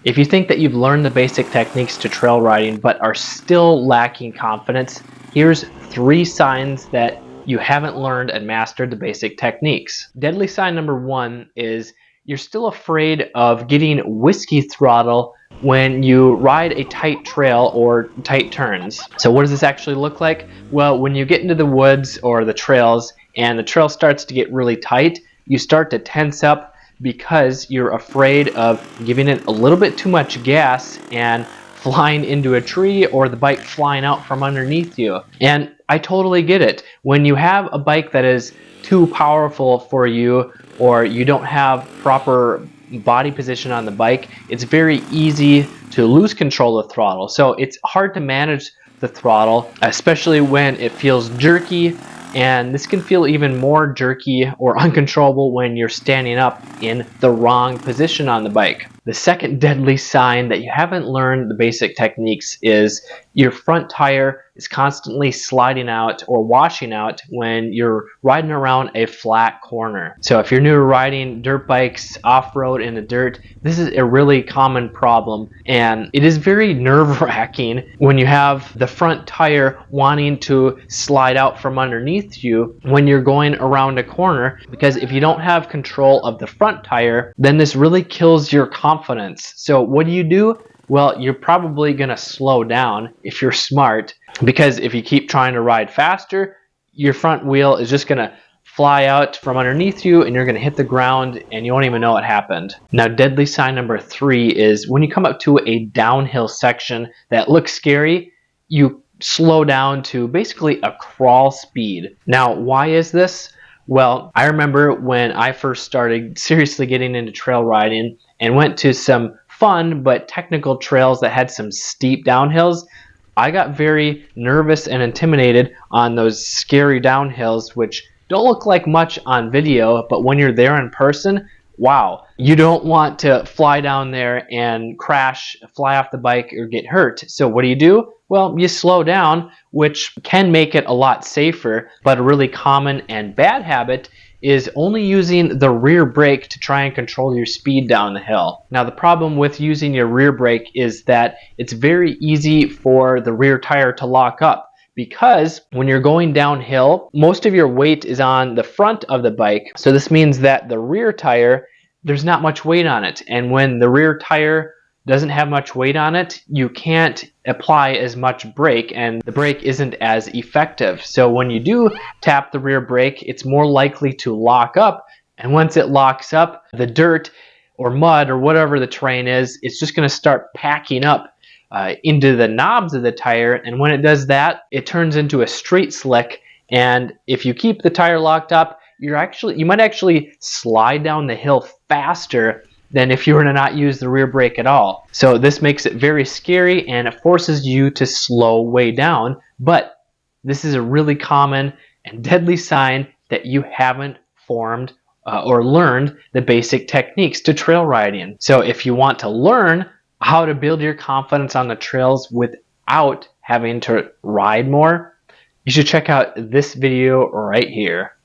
If you think that you've learned the basic techniques to trail riding but are still lacking confidence, here's 3 signs that you haven't learned and mastered the basic techniques. Deadly sign number 1 is you're still afraid of getting whiskey throttle when you ride a tight trail or tight turns. So what does this actually look like? Well, when you get into the woods or the trails and the trail starts to get really tight, you start to tense up because you're afraid of giving it a little bit too much gas and flying into a tree or the bike flying out from underneath you. And I totally get it. When you have a bike that is too powerful for you, or you don't have proper body position on the bike, it's very easy to lose control of the throttle. So it's hard to manage the throttle, especially when it feels jerky, and this can feel even more jerky or uncontrollable when you're standing up in the wrong position on the bike. The second deadly sign that you haven't learned the basic techniques is your front tire is constantly sliding out or washing out when you're riding around a flat corner. So if you're new to riding dirt bikes off-road in the dirt, this is a really common problem, and it is very nerve-wracking when you have the front tire wanting to slide out from underneath you when you're going around a corner, because if you don't have control of the front tire, then this really kills your confidence. So what do? Well, you're probably going to slow down if you're smart, because if you keep trying to ride faster, your front wheel is just going to fly out from underneath you and you're going to hit the ground and you won't even know what happened. Now, deadly sign number 3 is when you come up to a downhill section that looks scary, you slow down to basically a crawl speed. Now, why is this? Well, I remember when I first started seriously getting into trail riding and went to some fun but technical trails that had some steep downhills, I got very nervous and intimidated on those scary downhills, which don't look like much on video, but when you're there in person, wow, you don't want to fly down there and crash, fly off the bike, or get hurt. So what do? Well, you slow down, which can make it a lot safer, but a really common and bad habit is only using the rear brake to try and control your speed down the hill. Now, the problem with using your rear brake is that it's very easy for the rear tire to lock up, because when you're going downhill, most of your weight is on the front of the bike. So this means that the rear tire, there's not much weight on it. And when the rear tire doesn't have much weight on it, you can't apply as much brake and the brake isn't as effective. So when you do tap the rear brake, it's more likely to lock up. And once it locks up, the dirt or mud or whatever the terrain is, it's just going to start packing up into the knobs of the tire. And when it does that, it turns into a straight slick. And if you keep the tire locked up, you might actually slide down the hill faster than if you were to not use the rear brake at all. So this makes it very scary and it forces you to slow way down. But this is a really common and deadly sign that you haven't formed or learned the basic techniques to trail riding. So if you want to learn how to build your confidence on the trails without having to ride more, you should check out this video right here.